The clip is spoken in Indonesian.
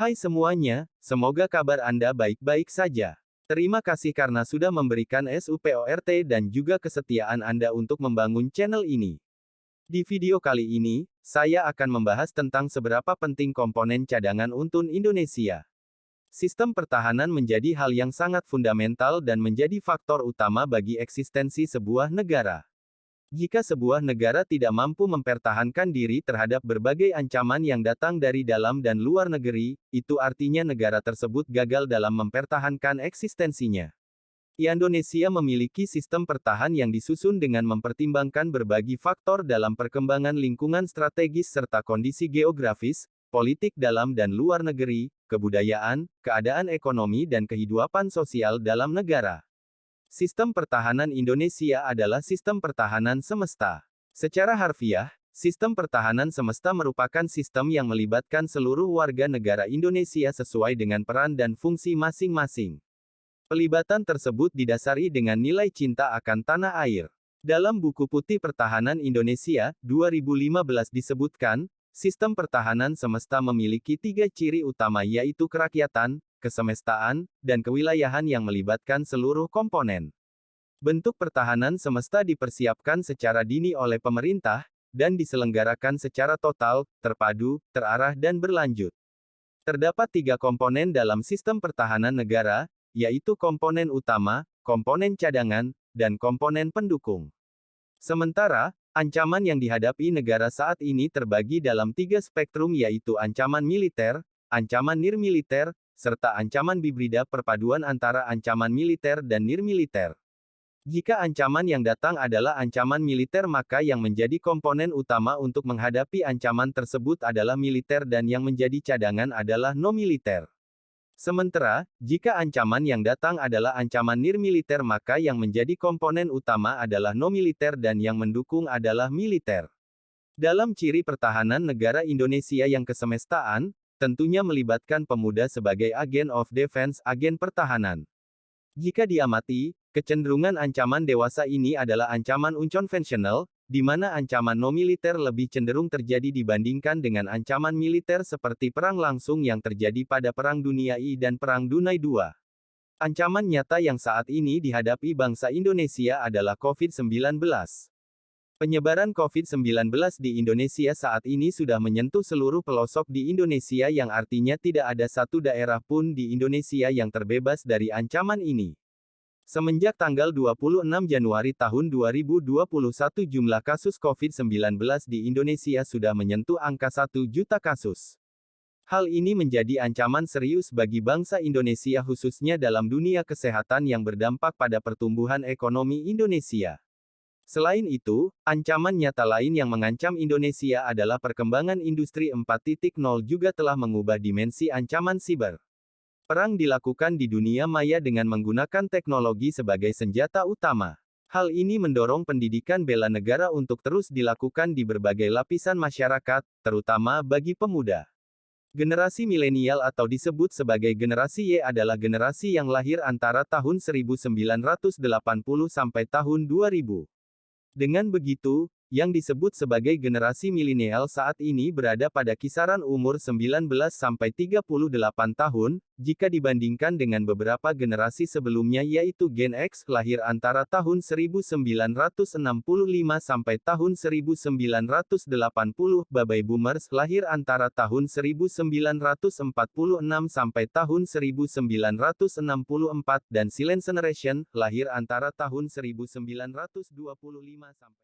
Hai semuanya, semoga kabar Anda baik-baik saja. Terima kasih karena sudah memberikan support dan juga kesetiaan Anda untuk membangun channel ini. Di video kali ini, saya akan membahas tentang seberapa penting komponen cadangan untuk Indonesia. Sistem pertahanan menjadi hal yang sangat fundamental dan menjadi faktor utama bagi eksistensi sebuah negara. Jika sebuah negara tidak mampu mempertahankan diri terhadap berbagai ancaman yang datang dari dalam dan luar negeri, itu artinya negara tersebut gagal dalam mempertahankan eksistensinya. Indonesia memiliki sistem pertahanan yang disusun dengan mempertimbangkan berbagai faktor dalam perkembangan lingkungan strategis serta kondisi geografis, politik dalam dan luar negeri, kebudayaan, keadaan ekonomi dan kehidupan sosial dalam negara. Sistem pertahanan Indonesia adalah sistem pertahanan semesta. Secara harfiah, sistem pertahanan semesta merupakan sistem yang melibatkan seluruh warga negara Indonesia sesuai dengan peran dan fungsi masing-masing. Pelibatan tersebut didasari dengan nilai cinta akan tanah air. Dalam buku Putih Pertahanan Indonesia, 2015 disebutkan, sistem pertahanan semesta memiliki 3 ciri utama yaitu kerakyatan, kesemestaan, dan kewilayahan yang melibatkan seluruh komponen. Bentuk pertahanan semesta dipersiapkan secara dini oleh pemerintah, dan diselenggarakan secara total, terpadu, terarah dan berlanjut. Terdapat 3 komponen dalam sistem pertahanan negara, yaitu komponen utama, komponen cadangan, dan komponen pendukung. Sementara, ancaman yang dihadapi negara saat ini terbagi dalam 3 spektrum yaitu ancaman militer, ancaman nirmiliter, serta ancaman hibrida perpaduan antara ancaman militer dan nirmiliter. Jika ancaman yang datang adalah ancaman militer maka yang menjadi komponen utama untuk menghadapi ancaman tersebut adalah militer dan yang menjadi cadangan adalah non-militer. Sementara, jika ancaman yang datang adalah ancaman nirmiliter maka yang menjadi komponen utama adalah non-militer dan yang mendukung adalah militer. Dalam ciri pertahanan negara Indonesia yang kesemestaan, tentunya melibatkan pemuda sebagai agen of defense, agen pertahanan. Jika diamati, kecenderungan ancaman dewasa ini adalah ancaman unconventional, di mana ancaman non-militer lebih cenderung terjadi dibandingkan dengan ancaman militer seperti perang langsung yang terjadi pada Perang Dunia I dan Perang Dunia II. Ancaman nyata yang saat ini dihadapi bangsa Indonesia adalah COVID-19. Penyebaran COVID-19 di Indonesia saat ini sudah menyentuh seluruh pelosok di Indonesia yang artinya tidak ada satu daerah pun di Indonesia yang terbebas dari ancaman ini. Semenjak tanggal 26 Januari tahun 2021 jumlah kasus COVID-19 di Indonesia sudah menyentuh angka 1 juta kasus. Hal ini menjadi ancaman serius bagi bangsa Indonesia khususnya dalam dunia kesehatan yang berdampak pada pertumbuhan ekonomi Indonesia. Selain itu, ancaman nyata lain yang mengancam Indonesia adalah perkembangan industri 4.0 juga telah mengubah dimensi ancaman siber. Perang dilakukan di dunia maya dengan menggunakan teknologi sebagai senjata utama. Hal ini mendorong pendidikan bela negara untuk terus dilakukan di berbagai lapisan masyarakat, terutama bagi pemuda. Generasi milenial atau disebut sebagai generasi Y adalah generasi yang lahir antara tahun 1980 sampai tahun 2000. Dengan begitu, yang disebut sebagai generasi milenial saat ini berada pada kisaran umur 19 sampai 38 tahun, jika dibandingkan dengan beberapa generasi sebelumnya yaitu Gen X lahir antara tahun 1965 sampai tahun 1980, Baby Boomers lahir antara tahun 1946 sampai tahun 1964, dan Silent Generation lahir antara tahun 1925 sampai